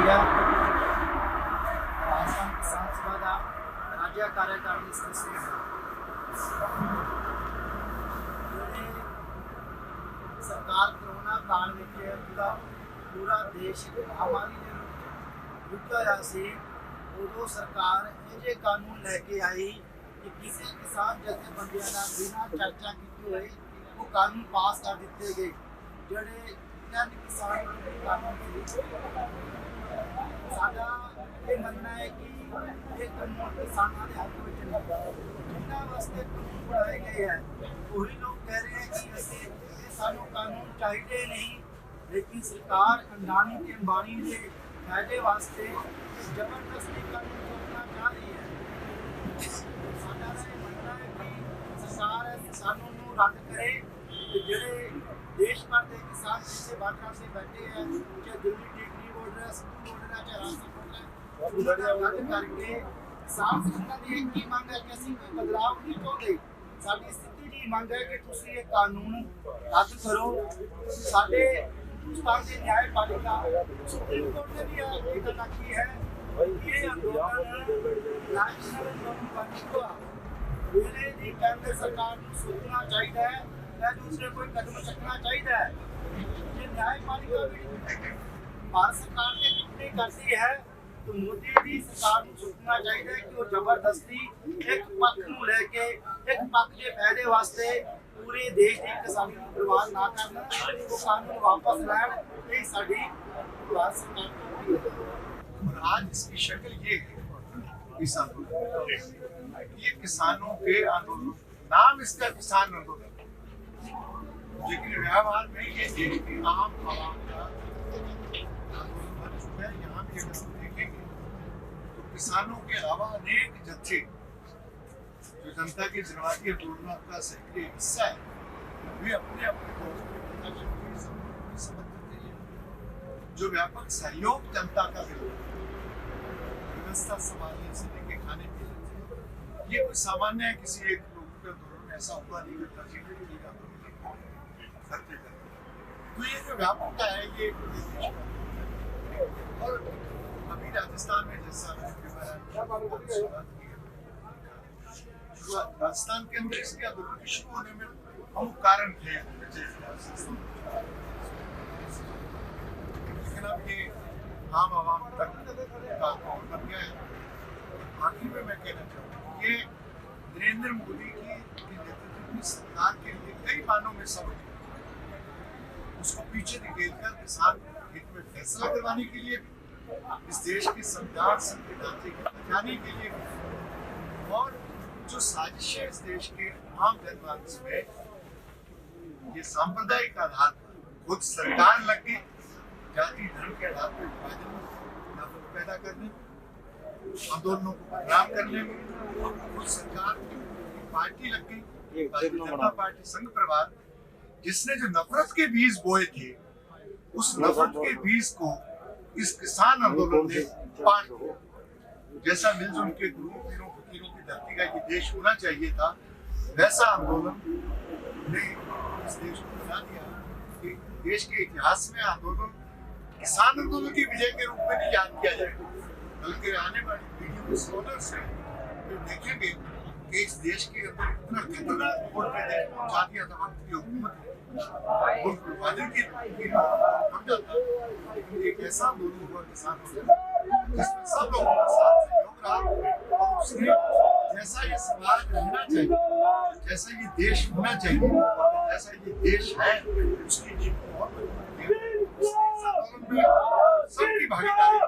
शुक्रिया। राजस्थान किसान सभा का राज्य कार्यकारिणी सदस्य सरकार कोरोना काल में पूरा देश महामारी के रुका रहा सी, उदों सरकार ये कानून लैके आई कि किसी किसान जथेबंदियों का बिना चर्चा किए हुए वो कानून पास कर दिए गए। जोड़े किसान कानून साडा ये मनना है कि ये कानून किसानों के हक में जिन्होंने वास्ते कानून बनाए गए हैं वही लोग कह रहे हैं कि ऐसे सानू कानून चाहिए नहीं, लेकिन सरकार अंडानी के अंबानी के फायदे वास्ते जबरदस्ती कानून रोकना चाह रही है। साडा ये मनना है कि सरकार किसानों को रद्द करे। जोड़े देश भर के किसान जिससे बार्डर से बैठे हैं, चाहे दिल्ली टिकरी बॉर्डर है, सिंधु बॉर्डर है, चाहे राजस्थान बॉर्डर है, रद्द करके किसान संगठन की एक ही मांग है कि असं कोई बदलाव नहीं चाहते। साडी सीधी जी मांग है कि तुसी ये कानून रद्द करो। साडे हिंदुस्तान की न्यायपालिका सुप्रीम कोर्ट ने भी ये गल आखी है कि ये आंदोलन नेशनल आंदोलन बन चुका। वेले दी केंद्र सरकार को सोचना चाहिए है, दूसरे कोई कदम चुकना चाहिए है। ये न्यायपालिका भी भारत सरकार ने टिप्पणी करती है तो मोदी की सरकार को सोचना चाहिए कि वो जबरदस्ती एक पक्ष को लेके एक पक्ष के फायदे वास्ते पूरे देश की किसानी को बर्बाद ना करना, वो कानून वापस लैन, यही साडी भारत सरकार की अपील है। और आज इसकी शक्ल ये है इस आंदोलन, ये किसानों के आंदोलन, नाम इसका किसान आंदोलन, लेकिन व्यवहार में ये देश की आम आवाम का आंदोलन बन चुका है। यहाँ भी अगर हम देखेंगे तो किसानों के अलावा अनेक जत्थे जो जनता के जनवादी आंदोलन का सक्रिय हिस्सा है, वे अपने अपने समर्थन के लिए जो व्यापक सहयोग जनता का व्यवस्था संभालने से लेके खाने पीने, ये कोई सामान्य है किसी एक लोगों के आंदोलन में ऐसा हुआ नहीं करता करते। तो ये जो व्यापकता है ये और अभी राजस्थान में जैसा राजस्थान के अंदर इसके आंदोलन के शुरू होने में प्रमुख कारण थे, लेकिन अब ये आम आवाम तक का आंदोलन बन गया है। आखिर में मैं कहना चाहूँगा ये नरेंद्र मोदी की नेतृत्व की सरकार के लिए कई मानों में सबक उसको पीछे धकेल कर किसान हित में फैसला करवाने के लिए, इस देश के संविधान ढांचे को बचाने के लिए, और जो साजिशें इस देश के आम जनमानस में ये सांप्रदायिक आधार पर खुद सरकार लग गई, जाति धर्म के आधार पर विभाजन पैदा करने, आंदोलनों को बदनाम करने में, खुद सरकार की पार्टी लग गई, भारतीय जनता पार्टी संघ परिवार, जिसने जो नफरत के बीज बोए थे उस नफरत के बीज को इस किसान आंदोलन ने पाट दिया। जैसा मिलजुल के गुरु पीरों फकीरों की धरती का ये देश होना चाहिए था, वैसा आंदोलन ने इस देश को बना दिया कि देश के इतिहास में आंदोलन किसान आंदोलन की विजय के रूप में नहीं याद किया जाएगा, बल्कि आने वाली पीढ़ियों के स्कॉलर्स हैं जो देखेंगे कि इस देश के अंदर इतना खतरनाक मोड़ पे देश पहुंचा दिया था वक्त की हुकूमत एक ऐसा आंदोलन हुआ किसान जिसमें सब लोगों का साथ सहयोग रहा, और उसने जैसा ये समाज रहना चाहिए, जैसा ये देश होना चाहिए, जैसा ये देश है, उसकी जीत बहुत सबकी भागीदारी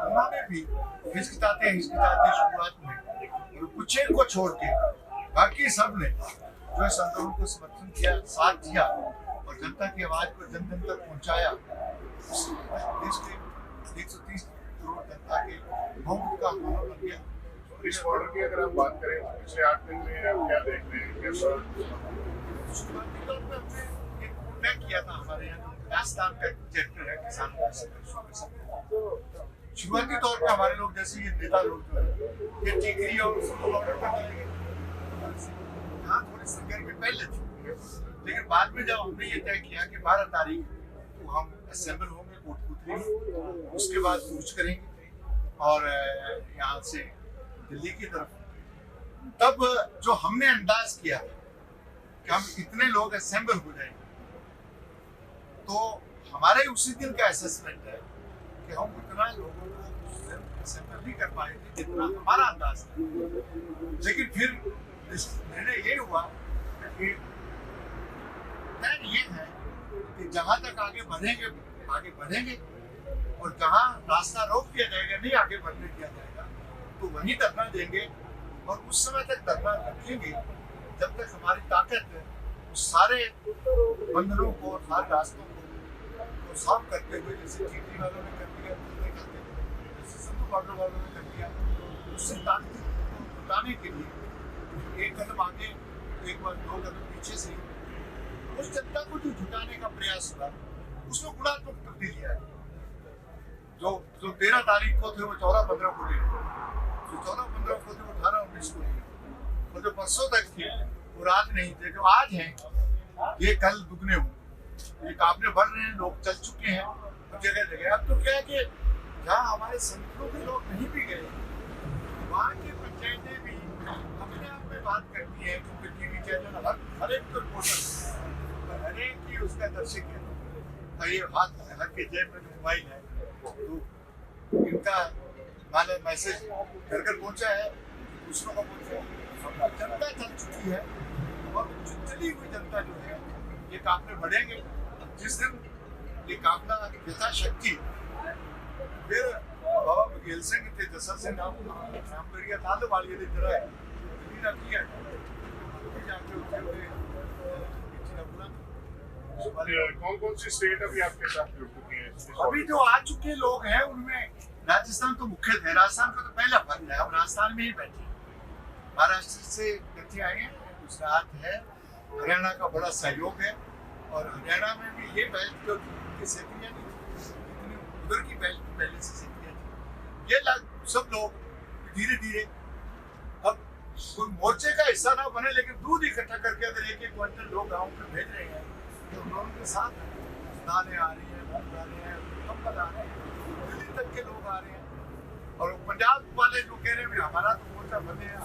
उन्होंने भी हिचकिचाते शुरुआत में कुछ को छोड़ के बाकी सब ने जो इस आंदोलन को समर्थन किया, साथ दिया और जनता की आवाज को जन जन तक पहुंचाया। देश के 130 करोड़ जनता के बहुमत का आंदोलन बन गया। इस बॉर्डर की अगर हम बात करें तो पिछले 8 दिन में हम क्या देख रहे हैं, कैसा शुरुआती तौर पर हमने एक तय किया था, हमारे यहाँ राजस्थान का चैप्टर है किसानों के संघर्षों के साथ। शुरुआती तौर पर हमारे लोग जैसे ये नेता लोग जो है ये टिकरी और बॉर्डर पर चले गए, यहाँ थोड़ी संघर्ष पहले थी, लेकिन बाद में जब हमने ये तय किया कि 12 तारीख को हम असेंबल होंगे कोटपुतली में, उसके बाद कूच करेंगे और यहाँ से दिल्ली की तरफ, तब जो हमने अंदाज किया कि हम इतने लोग असेंबल हो जाएंगे, तो हमारे उसी दिन का असेसमेंट है कि हम उतना लोगों को असेंबल नहीं कर पाएंगे जितना हमारा अंदाज था। लेकिन फिर निर्णय ये हुआ कि ये है कि जहां तक आगे बढ़ेंगे और जहां रास्ता रोक दिया जाएगा, नहीं आगे बढ़ने दिया जाएगा, तो वहीं धरना देंगे और उस समय तक धरना रखेंगे जब तक हमारी ताकत उस सारे बंधनों को और सारे रास्तों को साफ करते हुए, जैसे टीटी वालों ने कर दिया, जैसे संधू वालों ने कर दिया, उससे ताकत को जुटाने के लिए एक कदम आगे, एक बार 2 कदम पीछे से उस जनता को जो जुटाने का प्रयास हुआ, उसमें गुणात्मक तब्दीली आई। जो 13 तारीख को थे वो 14-15 को थे, जो 14-15 को थे वो 18-19 को थे, और जो परसों तक थे वो रात नहीं थे, जो आज हैं ये कल दुगने हुए। ये काफले बढ़ रहे हैं, लोग चल चुके हैं जगह जगह। अब तो क्या है कि जहाँ हमारे संगठनों के लोग नहीं भी गए, वहाँ की पंचायतें भी अपने आप में बात करती है, क्योंकि टीवी चैनल हर एक को रिपोर्टर, हर एक की उसका दर्शक है। ये हाथ हर के जेब में मोबाइल है, तो इनका माने मैसेज घर घर पहुंचा है, दूसरों को पहुंचा है। जनता चल चुकी है और चली हुई जनता जो है, ये काफले बढ़ेंगे। जिस दिन ये काफला यथाशक्ति, फिर बाबा बघेल सिंह थे, जैसा से नाम करिए ताल वाली तरह है, किया कौन सी स्टेट अभी आपके साथ जुड़ चुकी है? अभी जो आ चुके लोग हैं उनमें राजस्थान तो मुख्य है। राजस्थान का तो पहला फंड है, हम राजस्थान में ही बैठे। महाराष्ट्र से व्यक्ति आए हैं, गुजरात है, हरियाणा का बड़ा सहयोग है, और हरियाणा में भी ये बेल्ट जो सेक्रिया नहीं, उधर की बेल्ट पहले से सेक्रिया थी। ये सब लोग धीरे धीरे अब कोई मोर्चे का हिस्सा ना बने, लेकिन दूध इकट्ठा करके अगर 1-1 क्विंटल लोग गाँव में भेज रहे हैं, तो लोगों के साथ दालें आ रही हैं, मूंग दालें हैं, कंबल आ रहे हैं, दिल्ली तक के लोग आ रहे हैं। और पंजाब वाले जो कह रहे हैं हमारा तो मोर्चा बने हैं,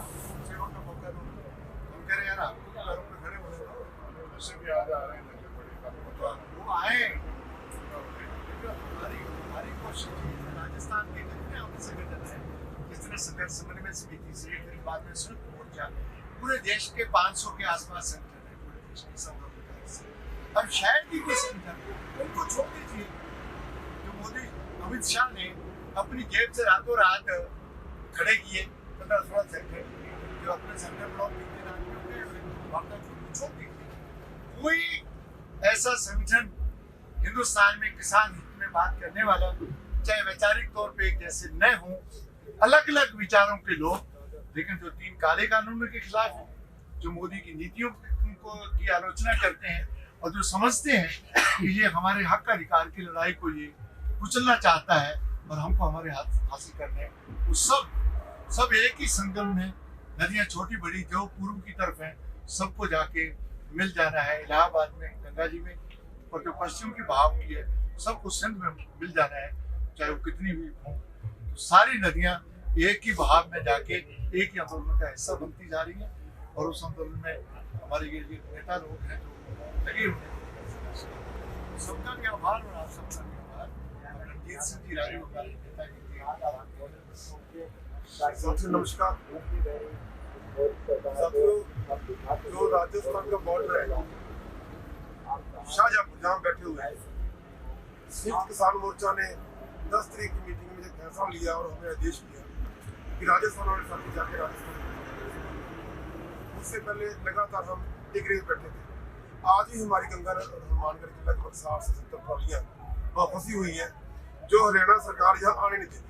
सेवा का मौका दो, हम कह रहे हैं यार आपको घरों में खड़े होने दो, उससे भी आज आ रहे हैं वो आए। हमारी कोशिश राजस्थान के जितने हम संगठन है, जितने संघर्ष समन्वय समिति से, फिर बाद में संयुक्त मोर्चा, पूरे देश के 500 के आसपास संगठन है, पूरे देश के सब। अब शायद ही कोई संगठन, उनको छोड़ दीजिए। जो मोदी अमित शाह ने अपनी जेब से रातों रात खड़े किए 15-16 संगठन, जो अपने संगठन ब्लॉक छोड़ दीजिए। कोई ऐसा संगठन हिंदुस्तान में किसान हित में बात करने वाला, चाहे वैचारिक तौर पे एक जैसे न हो, अलग अलग विचारों के लोग, लेकिन जो 3 काले कानूनों के खिलाफ है, जो मोदी की नीतियों की आलोचना करते हैं, और जो समझते हैं कि ये हमारे हक अधिकार की लड़ाई को ये कुचलना चाहता है और हमको हमारे हाथ हासिल करने हैं, वो सब एक ही संगम में, नदियां छोटी बड़ी जो पूर्व की तरफ हैं, सबको जाके मिल जाना है। इलाहाबाद में गंगा जी में, और जो पश्चिम की बहाव की है, सबको सिंध में मिल जाना है, चाहे वो कितनी भी हो। तो सारी नदियां एक ही बहाव में जाके एक ही आंदोलन का हिस्सा बनती जा रही है, और उस आंदोलन में हमारे ये नेता लोग हैं जो लगे हुए हैं। सबका भी आभार, और आप सबका भी आभार। रणजीत सिंह जी राजू हमारे नेता जी, सबसे नमस्कार। जो राजस्थान का बॉर्डर है शाहजहांपुर, जहाँ बैठे हुए हैं, संयुक्त किसान मोर्चा ने 10 तारीख की मीटिंग में फैसला लिया और हमें आदेश दिया कि राजस्थान वाले साथी जाके राजस्थान, उससे पहले लगातार हम टिकरे बैठे थे। आज ही हमारी गंगानगर और हनुमानगढ़ की लगभग 60 से 70 ट्रॉलियाँ वहाँ फंसी हुई हैं, जो हरियाणा सरकार यहाँ आने नहीं देती।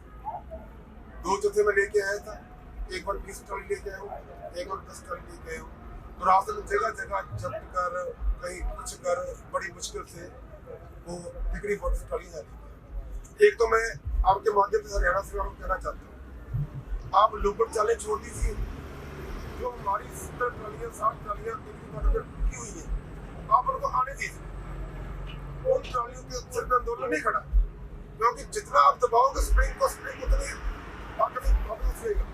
2 चौथे में लेके आया था, एक बार 20 ट्रॉली लेके आया हूँ, एक बार 10 ट्रॉली लेके आया हूँ। तो रास्ते में जगह जगह जब्त कर, कहीं कुछ कर, बड़ी मुश्किल से वो टिकरी बॉर्डर से ट्रॉली जाती है। एक तो मैं आपके माध्यम से हरियाणा सरकार को कहना चाहता हूँ, आप लुपट चालें छोड़ दीजिए। जो हमारी 70 ट्रॉलियाँ 60 ट्रॉलियाँ टिकरी बॉर्डर पर आंदोलन नहीं खड़ा, क्योंकि जितना आप दबाओगे स्प्रिंग उतनी वापस उठेगा।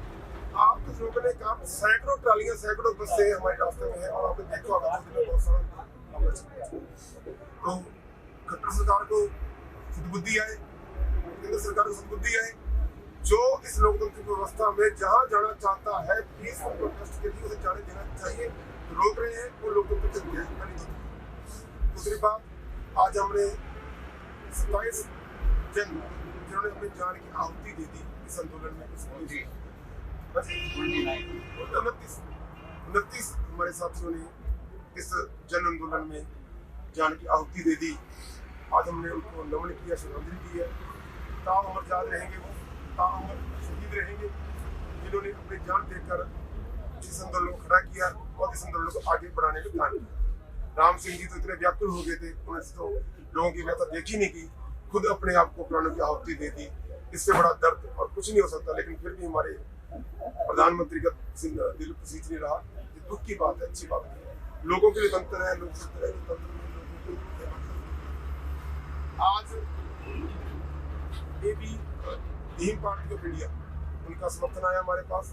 आप कुछ लोगों ने कहा सैकड़ों ट्रालियां सैकड़ों बसें हमारे रास्ते में है, और आपने देखा होगा बहुत सारा। तो खट्टर सरकार को सद्बुद्धि आए, केंद्र सरकार को सद्बुद्धि आए, जो इस लोकतांत्रिक व्यवस्था में जहां जाना चाहता है पीसफुल प्रोटेस्ट के लिए उसे जाने देना चाहिए, रोक रहे हैं वो लोकतंत्र के लिए। दूसरी बात, आज हमने 27 जन जिन्होंने अपनी जान की आहुति दे दी इस आंदोलन में, 29 हमारे साथियों ने इस जन आंदोलन में जान की आहुति दे दी। आज हमने उनको नमन किया, श्रद्धांजलि दी है। ताअमर याद रहेंगे, वो ताअमर शहीद रहेंगे जिन्होंने अपनी जान देकर इस आंदोलन को खड़ा किया और इस आंदोलन को आगे बढ़ाने का काम किया। राम सिंह जी तो इतने व्याकुल हो गए थे, उन्होंने तो लोगों की व्यथा देखी नहीं की, खुद अपने आप को प्राणों की आहुति दे दी। इससे बड़ा दर्द और कुछ नहीं हो सकता। लेकिन फिर भी हमारे प्रधानमंत्री का दिल पसीज नहीं रहा। ये दुख की बात है, अच्छी बात नहीं है। लोगों के लिए तंत्र है, लोकतंत्र है, तंत्र में लोगों को आज भीम पार्टी ऑफ इंडिया, उनका समर्थन आया हमारे पास,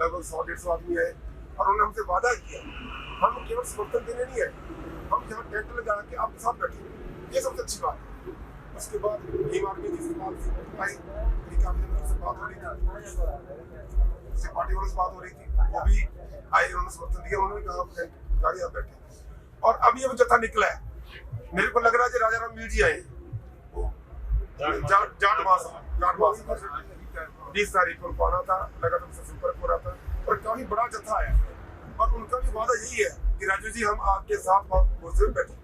लगभग 100-150 आदमी आए और उन्होंने हमसे वादा किया हम केवल समर्थन देने नहीं आए, हम यहाँ टेंट लगा के आपके साथ बैठे। ये सबसे अच्छी बात है। उसके बाद भीम आर्मी जी से बात आई, काफी दिनों से बात हो रही थी, पार्टी वालों से बात हो रही थी, वो भी आए, उन्होंने समर्थन दिया। उन्होंने कहा गाड़ी आप बैठे। और अभी अब जत्था निकला है, मेरे को लग रहा है राजा राम मीर जी आए, जाट मास 20 तारीख को उनको आना था, लगातार उनसे संपर्क हो रहा था और काफी बड़ा जत्था आया। और उनका भी वादा यही है कि राजू जी हम आपके साथ मोर्चे में बैठे।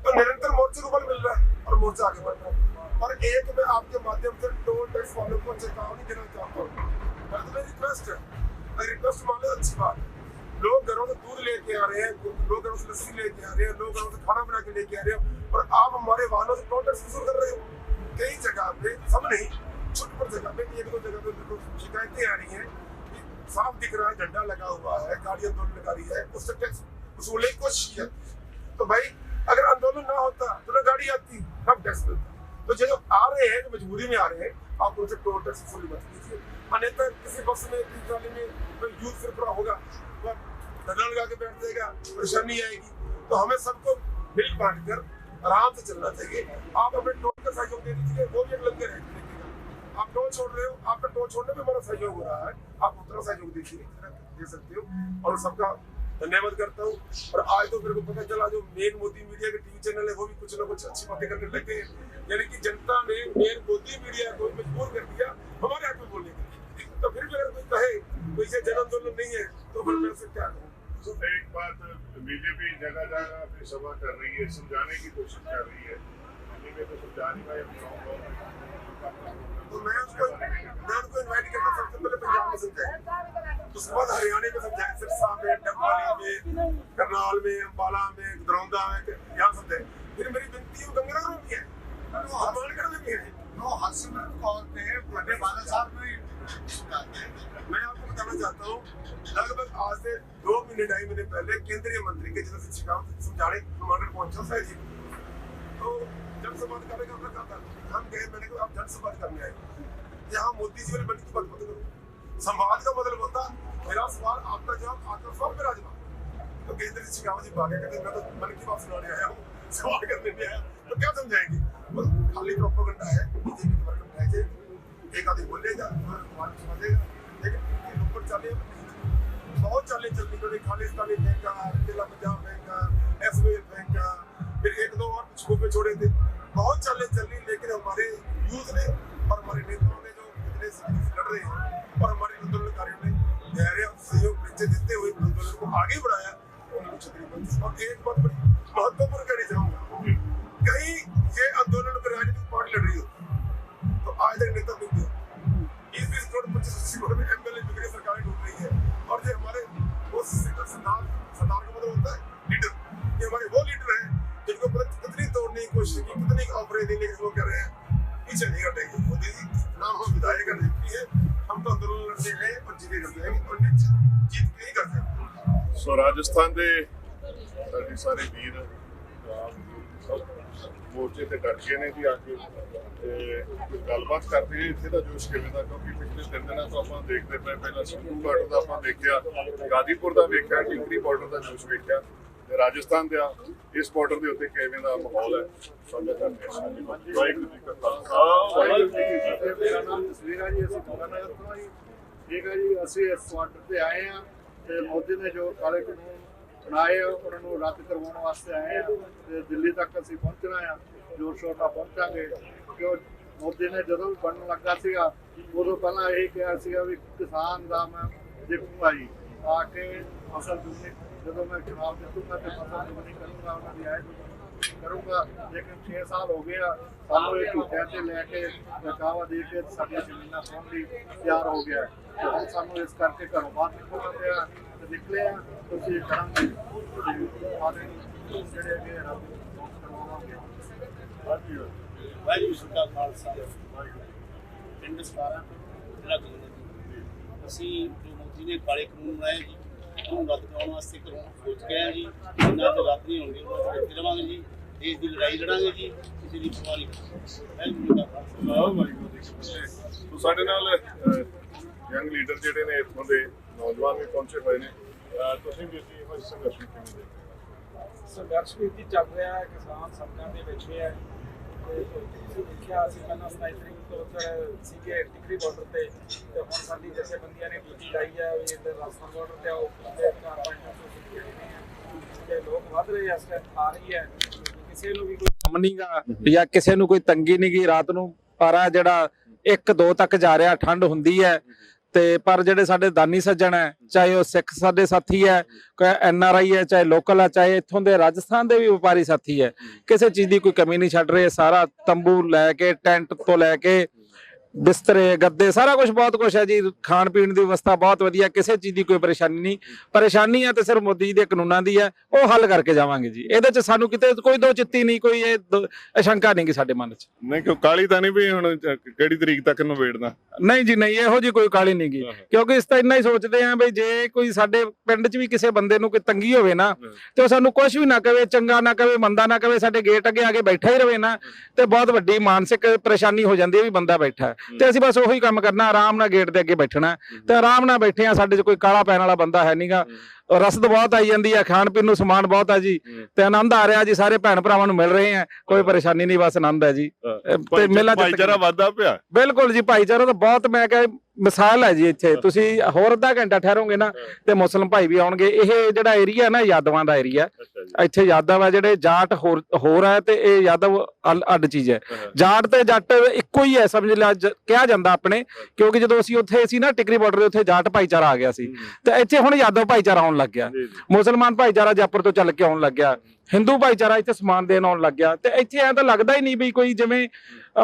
तो निरंतर मोर्चे को बल मिल रहा है और मोर्चा आगे बढ़ रहा है। और एक मैं आपके माध्यम से टोल टैक्स वालों को चेतावनी देना चाहता हूँ। रिक्वेस्ट है, रिक्वेस्ट मान लो, अच्छी बात है। लोग घरों से दूध लेके आ रहे हैं, लोग घरों से लस्सी लेके आ रहे हैं, लोग घरों से खाना बना के लेके आ रहे हैं, और आप हमारे वाहनों से टोल टैक्स वसूल कर रहे हो। कई जगह पे, सब नहीं, छोटी पर जगह पे, 1-2 जगह पे शिकायतें आ रही हैं कि साफ दिख रहा है झंडा लगा हुआ है, गाड़ी आंदोलन लगा रही है, उससे टैक्स वसूलने की कोशिश की है। तो भाई अगर आंदोलन ना होता तो ना गाड़ी आती, तब टैक्स मिलता। तो जो आ रहे हैं, जो मजबूरी में आ रहे हैं, आप उनसे टोल टैक्स वसूली मत कीजिए। अन्यथा किसी बस में, किसी ट्राली में कोई यूथ फिर होगा, धरना लगा के बैठ जाएगा, परेशानी आएगी। तो हमें सबको मिल बांट कर आराम से चलना चाहिए। आप अपने टोल का सहयोग दे दीजिए, वो भी एक लंगर है। आप टोल छोड़ रहे हो, आपका टोल छोड़ने में हमारा सहयोग हो रहा है, आप उतना सहयोग दे सकते हो और सबका धन्यवाद करता हूँ। और आज तो मेरे को पता चला जो मेन मोदी मीडिया के टीवी चैनल है वो भी कुछ ना कुछ अच्छी बातें करने लगे, यानी कि जनता ने मेन मोदी मीडिया को मजबूर कर दिया हमारे हक में बोलने के लिए। तो फिर भी अगर कोई कहे कोई से जन आंदोलन नहीं है तो फिर मैं उससे क्या कहूँ। तो एक बात, बीजेपी जगह जगह अपनी सभा कर रही है, समझाने की कोशिश कर रही है, तो समझाने का तो मैं उनको इनवाइट करता सबसे पहले पंजाब में समझाए, उसके बाद हरियाणा में समझाए, सिरसा में, डबवाली में, करनाल में, अम्बाला में, दरौंदा में, यहाँ समझाए। फिर मेरी विनती गंगानगर में भी है, हनुमानगढ़ में भी है, हरसिमरत कौर पे बड़े बादल साहब में। मैं आपको बताना चाहता हूँ, लगभग आज से 2 महीने 2.5 महीने पहले केंद्रीय मंत्री के जिला शिक्षा समझाने हनुमानगढ़ पहुंचा था जी। तो जनसंवाद करने का अपना कहा था, हम गए, मैंने कहा आप जनसंवाद करने आए, यहाँ मोदी जी वाले मन की बात मत करो। संवाद का मतलब होता मेरा सवाल आपका जवाब, आपका सवाल मेरा जवाब। तो केंद्रीय शिक्षा जी भागे कहते मैं तो मन की बात सुनाने आया हूँ, सवाल करने नहीं आया, तो क्या समझाएंगे? खाली प्रोपेगेंडा है, बीजेपी के वर्ग में जाए, एक आदमी बोलेगा, समझेगा, लेकिन ऊपर चाले बहुत चाले चलती, तो खालिस्तानी फेंका, जिला पंजाब फेंका, एसबीएल फेंका, फिर 1-2 और पिछड़ों पे छोड़े थे, बहुत चाले चली। लेकिन हमारे यूथ ने और हमारे नेताओं ने जो इतने लड़ रहे हैं और हमारे आंदोलनकारियों ने धैर्य और सहयोग देते हुए आंदोलन को आगे बढ़ाया, उनको छतरी बंदी। और एक बात बड़ी महत्वपूर्ण कहना चाहूंगा, कहीं ये आंदोलन को राजनीतिक पार्टी लड़ रही हो तो आज तक नेता मिल गया, 20 करोड़ 25 करोड़ में एमएलए बिगड़े सरकारें ढूंढ रही है। और जो हमारे वो सरदार का मतलब होता है लीडर, ये हमारे वो लीडर हैं जिनको कितनी तोड़ने की कोशिश की, कितनी ऑफरें देने की वो कर रहे हैं, पीछे नहीं हटेंगे। मोदी जी नाम हम विधायक व्यक्ति है, हम तो आंदोलन लड़ते हैं और जीते करते हैं और जीत नहीं करते। सो राजस्थान के सारे वीर ਮੋਰਚੇ ਤੇ ਡਟ ਗਏ ਨੇ ਜੀ ਆ ਕੇ ਤੇ ਗੱਲਬਾਤ ਕਰਦੇ ਹਾਂ ਇੱਥੇ ਦਾ ਜੋਸ਼ ਕਿਵੇਂ ਦਾ, ਕਿਉਂਕਿ ਪਿਛਲੇ 3 ਦਿਨਾਂ ਤੋਂ ਆਪਾਂ ਦੇਖਦੇ ਪਏ, ਪਹਿਲਾਂ ਸੰਗਰੂਰ ਬਾਰਡਰ ਦਾ ਆਪਾਂ ਦੇਖਿਆ, ਗਾਜ਼ੀਪੁਰ ਦਾ ਵੇਖਿਆ, ਟਿਕਰੀ ਬਾਰਡਰ ਦਾ ਜੋਸ਼ ਵੇਖਿਆ ਤੇ ਰਾਜਸਥਾਨ ਦਾ ਇਸ ਬਾਰਡਰ ਦੇ ਉੱਤੇ ਕਿਵੇਂ ਦਾ ਮਾਹੌਲ ਹੈ ਸਾਂਝਾ ਕਰਦੇ ਹਾਂ। ਵਾਹਿਗੁਰੂ ਜੀ ਕਾ ਖਾਲਸਾ ਵਾਹਿਗੁਰੂ ਜੀ ਕੀ ਫਤਿਹ। ਮੇਰਾ ਨਾਮ ਜਸਵੀਰ ਹੈ ਜੀ, ਅਸੀਂ ਗੰਗਾਨਗਰ ਤੋਂ ਜੀ। ਠੀਕ ਹੈ ਜੀ, ਅਸੀਂ ਇਸ ਬਾਰਡਰ ਤੇ ਆਏ ਹਾਂ ਤੇ ਮੋਦੀ ਨੇ ਜੋ ਕਾਲੇ ਕਾਨੂੰਨ ਬਣਾਏ ਆ ਉਹਨਾਂ ਨੂੰ ਰੱਦ ਕਰਵਾਉਣ ਵਾਸਤੇ ਆਏ ਆ ਤੇ ਦਿੱਲੀ ਤੱਕ ਅਸੀਂ ਪਹੁੰਚਣਾ ਆ, ਜੋਰ ਸ਼ੋਰ ਨਾਲ ਪਹੁੰਚਾਂਗੇ। ਕਿਉਂ ਮੋਦੀ ਨੇ ਜਦੋਂ ਵੀ ਬਣਨ ਲੱਗਾ ਸੀਗਾ ਉਦੋਂ ਪਹਿਲਾਂ ਇਹ ਕਿਹਾ ਸੀਗਾ ਵੀ ਕਿਸਾਨ ਦਾ ਮੈਂ ਦੇਖੂੰਗਾ ਜੀ, ਆ ਕੇ ਫਸਲ ਦੁੱਗਣੀ ਜਦੋਂ ਮੈਂ ਚੁਣਾਵ ਜਿੱਤੂੰਗਾ ਤੇ ਫਸਲ ਦੁੱਗਣੀ ਕਰੂੰਗਾ, ਉਹਨਾਂ ਦੀ ਆय ਕਰੂੰਗਾ। ਲੇਕਿਨ 6 ਸਾਲ ਹੋ ਗਏ ਆ ਸਾਨੂੰ ਇਹ ਝੂਠਿਆਂ ਤੇ ਲੈ ਕੇ ਬਕਾਵਾ ਦੇ ਕੇ ਸਾਡੀਆਂ ਜ਼ਮੀਨਾਂ ਖੋਹਣ ਲਈ ਤਿਆਰ ਹੋ ਗਿਆ ਤੇ ਹੁਣ ਸਾਨੂੰ ਇਸ ਕਰਕੇ ਘਰੋਂ ਬਾਹਰ ਨਿਕਲਣਾ ਪਿਆ ਤੇ ਨਿਕਲੇ ਆ। ਤੁਸੀਂ ਕਰਾਂਗੇ ਆਦੇ ਜਿਹੜੇ ਹੈਗੇ ਰੱਬ ਨੂੰ ਕਰਵਾਵਾਂਗੇ। ਵਾਹਿਗੁਰੂ ਜੀ ਕਾ ਖਾਲਸਾ ਪਿੰਡ ਸਤਾਰਾ ਜ਼ਿਲ੍ਹਾ ਜਲੰਧਰ। ਅਸੀਂ ਜੋ ਮੋਦੀ ਨੇ ਕਾਲੇ ਕਾਨੂੰਨ ਬਣਾਏ ਜੀ ਉਹਨੂੰ ਰੱਦ ਕਰਾਉਣ ਵਾਸਤੇ ਸੋਚ ਕੇ ਆਏ ਜੀ। ਜਿੰਨਾ ਚਿਰ ਰੱਦ ਨਹੀਂ ਹੋਣਗੇ ਉਹਨਾਂ ਚਿਰ ਇੱਥੇ ਰਵਾਂਗੇ ਜੀ, ਦੇਸ਼ ਦੀ ਲੜਾਈ ਲੜਾਂਗੇ ਜੀ, ਕਿਸੇ ਦੀ ਪਰਵਾਹ ਨਹੀਂ ਕਰਾਂਗੇ। ਵਾਹਿਗੁਰੂ ਜੀ ਕਾ ਖਾਲਸਾ ਵਾਹਿਗੁਰੂ ਜੀ ਕੀ ਫਤਿਹ। ਸੋ ਸਾਡੇ ਨਾਲ ਯੰਗ ਲੀਡਰ ਜਿਹੜੇ ਨੇ ਇੱਥੋਂ ਦੇ ਨੌਜਵਾਨ ਵੀ ਪਹੁੰਚੇ ਹੋਏ ਨੇ। ਤੁਸੀਂ ਵੀ ਜੀ ਇਹ ਸੰਘਰਸ਼ ਨੂੰ ਕਿਵੇਂ ਦੇਖਦੇ ਹੋ? ਸੰਘਰਸ਼ ਵੀ ਚੱਲ ਰਿਹਾ ਹੈ, ਕਿਸਾਨ ਸੜਕਾਂ ਦੇ ਬੈਠੇ ਹੈ ਤੇ ਤੁਸੀਂ ਦੇਖਿਆ ਅਸੀਂ ਪਹਿਲਾਂ 27 ਤਰੀਕ ਤੋਂ ਉੱਧਰ ਸੀਗੇ ਟਿਕਰੀ ਬਾਰਡਰ ਤੇ ਹੁਣ ਸਾਡੀ ਜਥੇਬੰਦੀਆਂ ਨੇ ਡਿਊਟੀ ਲਾਈ ਹੈ ਵੀ ਇੱਧਰ ਰਾਜਸਥਾਨ ਬਾਰਡਰ ਤੇ ਆਓ ਤੇ ਲੋਕ ਵੱਧ ਰਹੇ ਇਸ ਟਾਈਮ ਆ ਰਹੀ ਹੈ। ਕਿਸੇ ਨੂੰ ਵੀ ਕੋਈ ਕੰਮ ਨਹੀਂ ਗਾ ਜਾਂ ਕਿਸੇ ਨੂੰ ਕੋਈ ਤੰਗੀ ਨਹੀਂ ਗੀ। ਰਾਤ ਨੂੰ ਪਾਰਾ ਜਿਹੜਾ 1-2 ਤੱਕ ਜਾ ਰਿਹਾ, ਠੰਡ ਹੁੰਦੀ ਹੈ ਤੇ ਪਰ ਜਿਹੜੇ ਸਾਡੇ ਦਾਨੀ ਸੱਜਣ ਹੈ, ਚਾਹੇ ਉਹ ਸਿੱਖ ਸਾਡੇ ਸਾਥੀ ਹੈ, NRI ਹੈ, ਚਾਹੇ ਲੋਕਲ ਹੈ, ਚਾਹੇ ਇੱਥੋਂ ਦੇ ਰਾਜਸਥਾਨ ਦੇ ਵੀ ਵਪਾਰੀ ਸਾਥੀ ਹੈ, ਕਿਸੇ ਚੀਜ਼ ਦੀ ਕੋਈ ਕਮੀ ਨਹੀਂ ਛੱਡ ਰਹੇ। ਸਾਰਾ ਤੰਬੂ ਲੈ ਕੇ, ਟੈਂਟ ਤੋਂ ਲੈ ਕੇ ਬਿਸਤਰੇ, ਗੱਦੇ, ਸਾਰਾ ਕੁਝ ਬਹੁਤ ਕੁਝ ਹੈ ਜੀ। ਖਾਣ ਪੀਣ ਦੀ ਵਿਵਸਥਾ ਬਹੁਤ ਵਧੀਆ, ਕਿਸੇ ਚੀਜ਼ ਦੀ ਕੋਈ ਪਰੇਸ਼ਾਨੀ ਨਹੀਂ। ਪਰੇਸ਼ਾਨੀ ਹੈ ਤੇ ਸਿਰਫ ਮੋਦੀ ਜੀ ਦੇ ਕਾਨੂੰਨਾਂ ਦੀ ਹੈ, ਉਹ ਹੱਲ ਕਰਕੇ ਜਾਵਾਂਗੇ ਜੀ। ਇਹਦੇ ਚ ਸਾਨੂੰ ਕਿਤੇ ਕੋਈ ਦੋ ਚਿੱਤੀ ਨਹੀਂ, ਕੋਈ ਇਹ ਅਸ਼ੰਕਾ ਨਹੀਂ ਕਿ ਸਾਡੇ ਮਨ ਚ। ਨਹੀਂ ਕਿਉਂ ਕਾਲੀ ਤਾਂ ਨਹੀਂ ਵੀ ਹੁਣ ਕਿਹੜੀ ਤਰੀਕ ਤੱਕ ਨਵੇੜਨਾ? ਨਹੀਂ ਜੀ ਨਹੀਂ, ਇਹੋ ਜੀ ਕੋਈ ਕਾਲੀ ਨਹੀਂ ਗੀ, ਕਿਉਂਕਿ ਇਸ ਤਾਂ ਇੰਨਾ ਹੀ ਸੋਚਦੇ ਆ ਬਈ ਜੇ ਕੋਈ ਸਾਡੇ ਪਿੰਡ ਚ ਵੀ ਕਿਸੇ ਬੰਦੇ ਨੂੰ ਕੋਈ ਤੰਗੀ ਹੋਵੇ ਨਾ ਤੇ ਉਹ ਸਾਨੂੰ ਕੁਝ ਵੀ ਨਾ ਕਵੇ, ਚੰਗਾ ਨਾ ਕਵੇ, ਮੰਦਾ ਨਾ ਕਵੇ, ਸਾਡੇ ਗੇਟ ਅੱਗੇ ਆ ਕੇ ਬੈਠਾ ਹੀ ਰਵੇ ਨਾ ਤੇ ਬਹੁਤ ਵੱਡੀ ਮਾਨਸਿਕ ਪਰੇਸ਼ਾਨੀ ਹੋ ਜਾਂਦੀ ਹੈ ਵੀ ਬੰਦਾ ਬੈਠਾ ਤੇ ਅਸੀਂ ਬਸ ਉਹੀ ਕੰਮ ਕਰਨਾ, ਆਰਾਮ ਨਾਲ ਗੇਟ ਦੇ ਅੱਗੇ ਬੈਠਣਾ ਤੇ ਆਰਾਮ ਨਾਲ ਬੈਠੇ ਆ। ਸਾਡੇ 'ਚ ਕੋਈ ਕਾਲਾ ਪੈਣ ਵਾਲਾ ਬੰਦਾ ਹੈ ਨਹੀਂਗਾ। ਰਸਦ ਬਹੁਤ ਆਈ ਜਾਂਦੀ ਹੈ, ਖਾਣ ਪੀਣ ਨੂੰ ਸਮਾਨ ਬਹੁਤ ਹੈ ਜੀ ਤੇ ਆਨੰਦ ਆ ਰਿਹਾ ਜੀ। ਸਾਰੇ ਭੈਣ ਭਰਾਵਾਂ ਨੂੰ ਮਿਲ ਰਹੇ ਆ, ਕੋਈ ਪਰੇਸ਼ਾਨੀ ਨਹੀਂ, ਬਸ ਆਨੰਦ ਹੈ ਜੀ। ਤੇ ਮੇਲਾ ਭਾਈਚਾਰਾ ਵੱਧਦਾ ਪਿਆ। ਬਿਲਕੁਲ ਜੀ, ਭਾਈਚਾਰਾ ਤਾਂ ਬਹੁਤ, ਮੈਂ ਕਿਹਾ ਮਿਸਾਲ ਹੈ ਜੀ। ਇੱਥੇ ਤੁਸੀਂ ਹੋਰ ਅੱਧਾ ਘੰਟਾ ਠਹਿਰੋਗੇ ਨਾ ਤੇ ਮੁਸਲਮ ਭਾਈ ਵੀ ਆਉਣਗੇ। ਇਹ ਜਿਹੜਾ ਏਰੀਆ ਨਾ ਯਾਦਵਾਂ ਦਾ ਏਰੀਆ, ਇੱਥੇ ਯਾਦਵ ਹੈ, ਜਿਹੜੇ ਜਾਟ ਹੋਰ ਹੈ ਤੇ ਇਹ ਯਾਦਵ ਅੱਡ ਚੀਜ਼ ਹੈ। ਜਾਟ ਤੇ ਜੱਟ ਇੱਕੋ ਹੀ ਹੈ ਸਮਝ ਲਿਆ, ਕਿਹਾ ਜਾਂਦਾ ਆਪਣੇ, ਕਿਉਂਕਿ ਜਦੋਂ ਅਸੀਂ ਉੱਥੇ ਸੀ ਨਾ ਟਿਕਰੀ ਬਾਰਡਰ ਦੇ ਉੱਥੇ ਜਾਟ ਭਾਈਚਾਰਾ ਆ ਗਿਆ ਸੀ ਤੇ ਇੱਥੇ ਹੁਣ ਯਾਦਵ ਭਾਈਚਾਰਾ ਆਉਣ ਲੱਗ ਗਿਆ, ਮੁਸਲਮਾਨ ਭਾਈਚਾਰਾ ਜਾਪੁਰ ਤੋਂ ਚੱਲ ਕੇ ਆਉਣ ਲੱਗ ਗਿਆ, ਹਿੰਦੂ ਭਾਈਚਾਰਾ ਇੱਥੇ ਸਮਾਨ ਦੇਣ ਆਉਣ ਲੱਗ ਗਿਆ। ਤੇ ਇੱਥੇ ਐਂ ਤਾਂ ਲੱਗਦਾ ਹੀ ਨਹੀਂ ਵੀ ਕੋਈ ਜਿਵੇਂ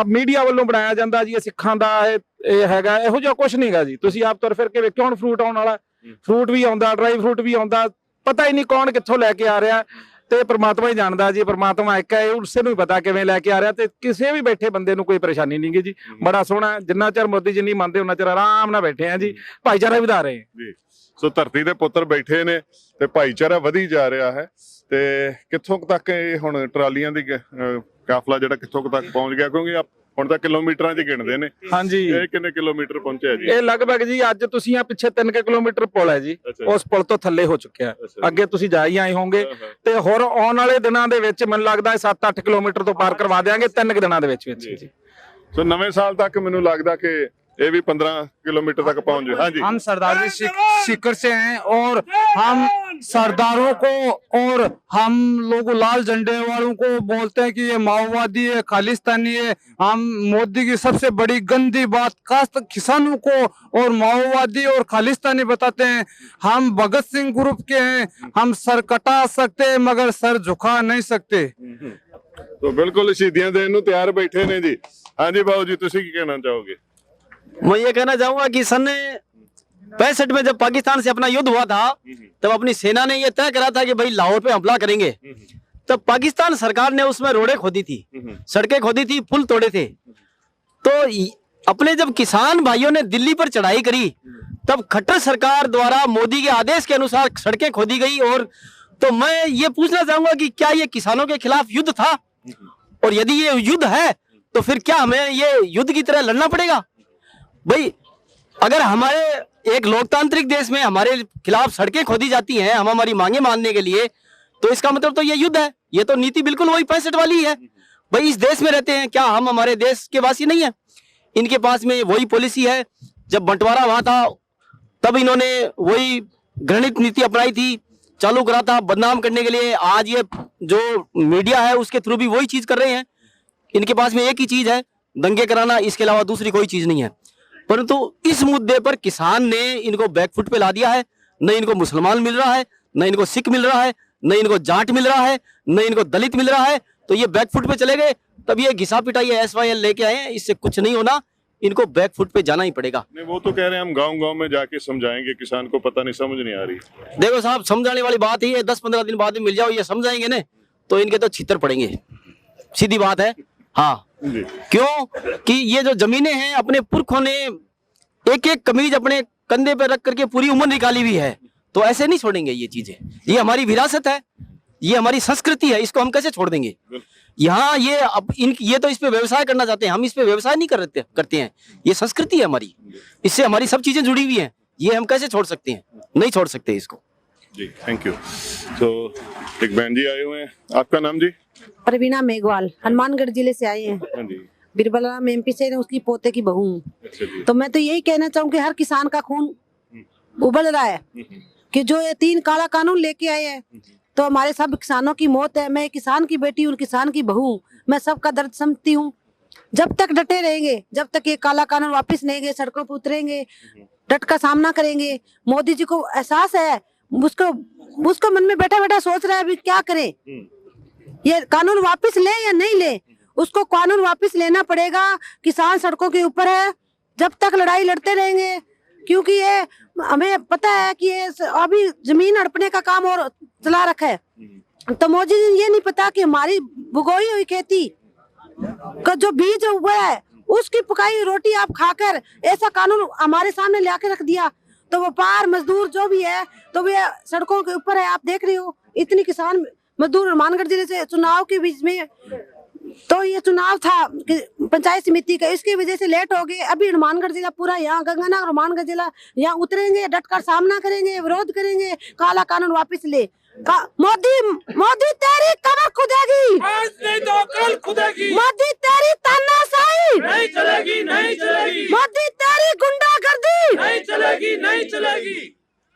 ਮੀਡੀਆ ਵੱਲੋਂ ਬਣਾਇਆ ਜਾਂਦਾ ਜੀ ਸਿੱਖਾਂ ਦਾ ਇਹ ਹੈਗਾ, ਇਹੋ ਜਿਹਾ ਕੁਝ ਨਹੀਂਗਾ ਜੀ। ਤੁਸੀਂ ਆਪ ਤੁਰ ਫਿਰ ਕੇ ਵੇਖਿਓ, ਹੁਣ ਫਰੂਟ ਆਉਣ ਵਾਲਾ, ਫਰੂਟ ਵੀ ਆਉਂਦਾ, ਡਰਾਈ ਫਰੂਟ ਵੀ ਆਉਂਦਾ, ਪਤਾ ਹੀ ਨਹੀਂ ਕੌਣ ਕਿੱਥੋਂ ਲੈ ਕੇ ਆ ਰਿਹਾ ਤੇ ਪ੍ਰਮਾਤਮਾ ਹੀ ਜਾਣਦਾ ਜੀ। ਪ੍ਰਮਾਤਮਾ ਇੱਕ ਹੈ, ਉਸੇ ਨੂੰ ਹੀ ਪਤਾ ਕਿਵੇਂ ਲੈ ਕੇ ਆ ਰਿਹਾ ਤੇ ਕਿਸੇ ਵੀ ਬੈਠੇ ਬੰਦੇ ਨੂੰ ਕੋਈ ਪਰੇਸ਼ਾਨੀ ਨਹੀਂ ਗੀ ਜੀ। ਬੜਾ ਸੋਹਣਾ, ਜਿੰਨਾ ਚਿਰ ਮੋਦੀ ਜੀ ਨਹੀਂ ਮੰਨਦੇ ਉਹਨਾਂ ਚਿਰ ਆਰਾਮ ਨਾਲ ਬੈਠੇ ਆ ਜੀ, ਭਾਈਚਾਰਾ ਵਧਾ ਰਹੇ ਜੀ। ਸੋ ਧਰਤੀ ਦੇ ਪੁੱਤਰ ਬੈਠੇ ਨੇ ਤੇ ਭਾਈਚਾਰਾ ਵਧੀ ਜਾ ਰਿਹਾ ਹੈ। ਤੇ ਕਿੱਥੋਂ ਤੱਕ ਇਹ ਹੁਣ ਟਰਾਲੀਆਂ ਦੀ ਕਾਫਲਾ ਜਿਹੜਾ ਕਿੱਥੋਂ ਤੱਕ ਪਹੁੰਚ ਗਿਆ? ਕਿਉਂਕਿ ਹੁਣ ਤਾਂ ਕਿਲੋਮੀਟਰਾਂ 'ਚ ਗਿਣਦੇ ਨੇ। ਹਾਂਜੀ, ਇਹ ਕਿੰਨੇ ਕਿਲੋਮੀਟਰ ਪਹੁੰਚਿਆ ਜੀ? ਇਹ ਲਗਭਗ ਜੀ ਅੱਜ ਤੁਸੀਂ ਆ ਪਿੱਛੇ 3 ਕਿਲੋਮੀਟਰ ਪੁਲ ਹੈ ਜੀ, ਉਸ ਪੁਲ ਤੋਂ ਥੱਲੇ ਹੋ ਚੁੱਕਿਆ। ਅੱਗੇ ਤੁਸੀਂ ਜਾ ਹੀ ਆਏ ਹੋਵੋਗੇ ਤੇ ਹੋਰ ਆਉਣ ਵਾਲੇ ਦਿਨਾਂ ਦੇ ਵਿੱਚ ਮੈਨੂੰ ਲੱਗਦਾ 7-8 ਕਿਲੋਮੀਟਰ ਤੋਂ ਪਾਰ ਕਰਵਾ ਦੇਵਾਂਗੇ 3 ਦਿਨਾਂ ਦੇ ਵਿੱਚ ਜੀ। ਸੋ ਨਵੇਂ ਸਾਲ ਤੱਕ ਮੈਨੂੰ ਲੱਗਦਾ ਕਿ ये भी 15 किलोमीटर तक पहुंच जाए। हाँ जी, हम सरदारी सीकर से हैं और हम सरदारों को और हम लोग लाल झंडे वालों को बोलते हैं कि ये माओवादी है, खालिस्तानी है। हम मोदी की सबसे बड़ी गंदी बात कास्ट किसानों को और माओवादी और खालिस्तानी बताते हैं। हम भगत सिंह ग्रुप के हैं, हम सर कटा सकते हैं मगर सर झुका नहीं सकते। तो बिल्कुल शहीदियां देने नूं तैयार बैठे ने जी। हाँ जी बाबू जी, तुसीं की कहना चाहोगे? मैं ये कहना चाहूंगा कि सन 65 में जब पाकिस्तान से अपना युद्ध हुआ था तब अपनी सेना ने ये तय करा था कि भाई लाहौर पे हमला करेंगे। तब पाकिस्तान सरकार ने उसमें रोडें खोदी थी, सड़कें खोदी थी, पुल तोड़े थे। तो अपने जब किसान भाइयों ने दिल्ली पर चढ़ाई करी तब खट्टर सरकार द्वारा मोदी के आदेश के अनुसार सड़कें खोदी गई। और तो मैं ये पूछना चाहूंगा कि क्या ये किसानों के खिलाफ युद्ध था? और यदि ये युद्ध है तो फिर क्या हमें ये युद्ध की तरह लड़ना पड़ेगा? भाई अगर हमारे एक लोकतांत्रिक देश में हमारे खिलाफ सड़कें खोदी जाती हैं हम हमारी मांगे मानने के लिए, तो इसका मतलब तो ये युद्ध है। ये तो नीति बिल्कुल वही 65 वाली है। भाई इस देश में रहते हैं, क्या हम हमारे देश के वासी नहीं है? इनके पास में वही पॉलिसी है। जब बंटवारा वहां था तब इन्होंने वही घृणित नीति अपनाई थी, चालू करा था बदनाम करने के लिए। आज ये जो मीडिया है उसके थ्रू भी वही चीज कर रहे हैं। इनके पास में एक ही चीज है, दंगे कराना, इसके अलावा दूसरी कोई चीज नहीं है। परंतु इस मुद्दे पर किसान ने इनको बैकफुट पे ला दिया है। न इनको मुसलमान मिल रहा है, न इनको सिख मिल रहा है, न इनको जाट मिल रहा है, न इनको दलित मिल रहा है। तो ये बैकफुट पे चले गए, तब ये घिसा पिटाई SYL लेके आए हैं। इससे कुछ नहीं होना, इनको बैकफुट पे जाना ही पड़ेगा। नहीं, वो तो कह रहे हैं हम गांव-गांव में जाके समझाएंगे, किसान को पता नहीं, समझ नहीं आ रही। देखो साहब, समझाने वाली बात ही है। 10-15 दिन बाद में मिल जाओ, ये समझाएंगे ना तो इनके तो छितर पड़ेंगे, सीधी बात है। हाँ जी। क्यों कि ये जो जमीनें हैं अपने पुरखों ने एक एक कमीज अपने कंधे पर रख करके पूरी उम्र निकाली हुई है, तो ऐसे नहीं छोड़ेंगे ये चीजें। ये हमारी विरासत है, ये हमारी संस्कृति है, इसको हम कैसे छोड़ देंगे? यहाँ ये अब ये तो इस पे व्यवसाय करना चाहते हैं, हम इस पे व्यवसाय नहीं करते हैं। ये संस्कृति है हमारी, इससे हमारी सब चीजें जुड़ी हुई हैं। ये हम कैसे छोड़ सकते हैं? नहीं छोड़ सकते इसको। जी थैंक यू। तो एक बहन जी आए हुए हैं, आपका नाम जी? प्रवीणा मेघवाल, हनुमानगढ़ जिले से आई है। हाँ जी। बिरबला में MP से उसकी पोते की बहू हूँ। अच्छा जी। तो मैं तो यही कहना चाहूँ कि हर किसान का खून उबल रहा है कि जो ये 3 काला कानून लेके आए हैं, तो हमारे सब किसानों की मौत है। मैं किसान की बेटी हूँ, किसान की बहू हूँ, मैं सबका दर्द समझती हूँ। जब तक डटे रहेंगे, जब तक ये काला कानून वापस नहीं गए, सड़कों पर उतरेंगे, डट का सामना करेंगे। मोदी जी को एहसास है, उसको मन में बैठा बैठा सोच रहा है अभी क्या करे, ये कानून वापस ले या नहीं ले। उसको कानून वापस लेना पड़ेगा। किसान सड़कों के ऊपर है, जब तक लड़ाई लड़ते रहेंगे, क्योंकि ये हमें पता है कि ये अभी जमीन हड़पने का काम और चला रखा है। तो मोदी जी ये नहीं पता कि हमारी बुगोई हुई खेती का जो बीज उगा है, उसकी पकाई हुई रोटी आप खाकर ऐसा कानून हमारे सामने ला के रख दिया। तो व्यापार मजदूर जो भी है, तो वे सड़कों के ऊपर है। आप देख रहे हो इतनी किसान मजदूर हनुमानगढ़ जिले से चुनाव के बीच में, तो ये चुनाव था पंचायत समिति का, इसकी वजह से लेट हो गए। अभी हनुमानगढ़ जिला पूरा, यहाँ गंगानगर हनुमानगढ़ जिला, यहाँ उतरेंगे, डट कर सामना करेंगे, विरोध करेंगे, काला कानून वापस ले। मोदी तेरी कमर खुदेगी, आज नहीं तो कल खुदेगी। मोदी तेरी तानाशाही नहीं चलेगी, नहीं चलेगी। मोदी तेरी गुंडागर्दी नहीं चलेगी, नहीं चलेगी।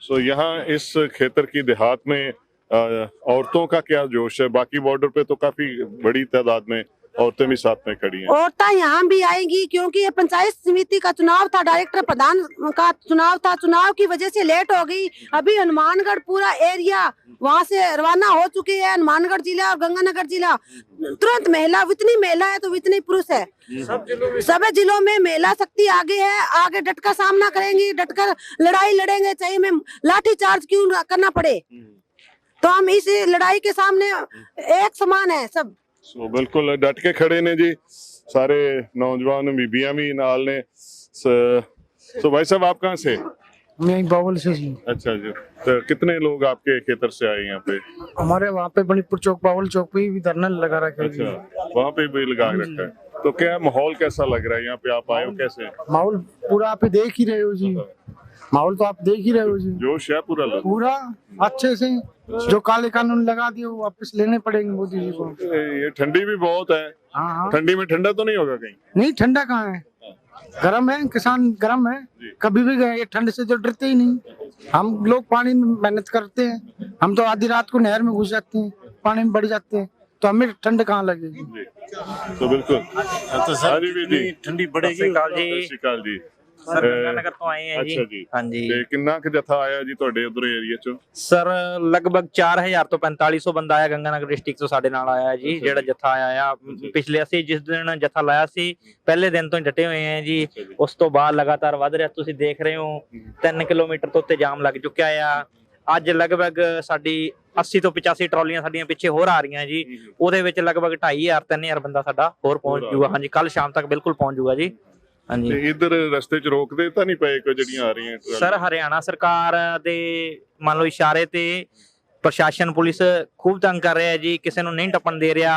सो यहाँ इस खेतर की देहात में औरतों का क्या जोश है? बाकी बॉर्डर पे तो काफी बड़ी तादाद में औरतें भी साथ में खड़ी हैं। औरतें यहाँ भी आएंगी, क्योंकि ये पंचायत समिति का चुनाव था, डायरेक्टर प्रधान का चुनाव था। चुनाव की वजह से लेट हो गई। अभी हनुमानगढ़ पूरा एरिया वहाँ से रवाना हो चुके हैं, हनुमानगढ़ जिला और गंगानगर जिला। तुरंत महिला, इतनी महिला है तो इतनी पुरुष है। सभी जिलों में महिला शक्ति आगे है, आगे डट कर सामना करेंगी, डट कर लड़ाई लड़ेंगे, चाहे में लाठी चार्ज क्यों करना पड़े। तो हम इस लड़ाई के सामने एक समान है सब। सो बिल्कुल डट के खड़े ने जी, सारे नौजवान बीबियां भी नाल ने। सो भाई साहब, आप कहाँ से? मैं बावल से जी। अच्छा जी। तो कितने लोग आपके खेतर से आए यहाँ पे? हमारे वहाँ पे बनीपुर चौक, बावल चौक पे भी धरना लगा रखा है। अच्छा, वहाँ पे भी लगा रखा है। तो क्या माहौल कैसा लग रहा है यहाँ पे? आप आए हो कैसे? माहौल पूरा आप देख ही रहे हो जी, माहौल तो आप देख ही रहे हो जी। जोश है पूरा लोग? पूरा अच्छे से। जो काले कानून लगा दिए वो वापस लेने पड़ेंगे मोदी जी को। ये ठंडी भी बहुत है। हाँ। ठंडी में ठंडा तो नहीं होगा कहीं? नहीं, ठंडा कहाँ है, गर्म है, किसान गर्म है, कभी भी गए, ये ठंड से तो डरते ही नहीं। हम लोग पानी में मेहनत करते हैं, हम तो आधी रात को नहर में घुस जाते हैं, पानी में बढ़ जाते हैं, तो हमें ठंड कहाँ लगेगी। तो बिल्कुल तो सर ठंडी बढ़ेगी। ਸਤਿ ਜੀ सर गंगानगर तो आए हैं जी। अच्छा जी। हाँ जी। ਤੇ ਕਿੰਨਾ ਕੁ ਜਥਾ ਆਇਆ ਜੀ ਤੁਹਾਡੇ ਉਧਰ ਏਰੀਆ ਚੋਂ? सर लगभग 4000 ਤੋਂ 4500 ਬੰਦਾ ਆਇਆ ਗੰਗਾਨਗਰ ਡਿਸਟ੍ਰਿਕਟ ਤੋਂ ਸਾਡੇ ਨਾਲ ਆਇਆ ਜੀ। ਜਿਹੜਾ ਜਥਾ ਆਇਆ ਪਿਛਲੇ ਅਸੀਂ ਜਿਸ ਦਿਨ ਜਥਾ ਲਾਇਆ ਸੀ ਪਹਿਲੇ ਦਿਨ ਤੋਂ ਹੀ ਡਟੇ ਹੋਏ ਆ ਜੀ। ਉਸ ਤੋਂ ਬਾਅਦ ਲਗਾਤਾਰ ਵਧ ਰਿਹਾ, ਤੁਸੀਂ ਦੇਖ ਰਹੇ ਹੋ 3 ਕਿਲੋਮੀਟਰ ਤੋਂ ਉੱਤੇ ਜਾਮ ਲੱਗ ਚੁੱਕਿਆ ਆ। ਅੱਜ ਲਗਭਗ ਸਾਡੀ 80 ਤੋਂ 85 ਟਰਾਲੀਆਂ ਸਾਡੀਆਂ ਪਿੱਛੇ ਹੋਰ ਆ ਰਹੀਆਂ ਜੀ। ਉਹਦੇ ਵਿੱਚ ਲਗਭਗ 2500 3000 ਬੰਦਾ ਸਾਡਾ ਹੋਰ ਪਹੁੰਚ ਜੂਗਾ। ਹਾਂਜੀ, ਕੱਲ ਸ਼ਾਮ ਤੱਕ ਬਿਲਕੁਲ ਪਹੁੰਚ ਜੂਗਾ ਜੀ। ਹਾਂਜੀ। ਤੇ ਇਧਰ ਰਸਤੇ 'ਚ ਰੋਕਦੇ ਤਾਂ ਨਹੀਂ ਪਏ ਕੋਈ ਜਿਹੜੀਆਂ ਆ ਰਹੀਆਂ? ਸਰ ਹਰਿਆਣਾ ਸਰਕਾਰ ਦੇ ਮੰਨ ਲਓ ਇਸ਼ਾਰੇ ਤੇ ਪ੍ਰਸ਼ਾਸਨ ਪੁਲਿਸ ਖੂਬ ਤੰਗ ਕਰ ਰਿਹਾ ਜੀ, ਕਿਸੇ ਨੂੰ ਨਹੀਂ ਟੱਪਣ ਦੇ ਰਿਹਾ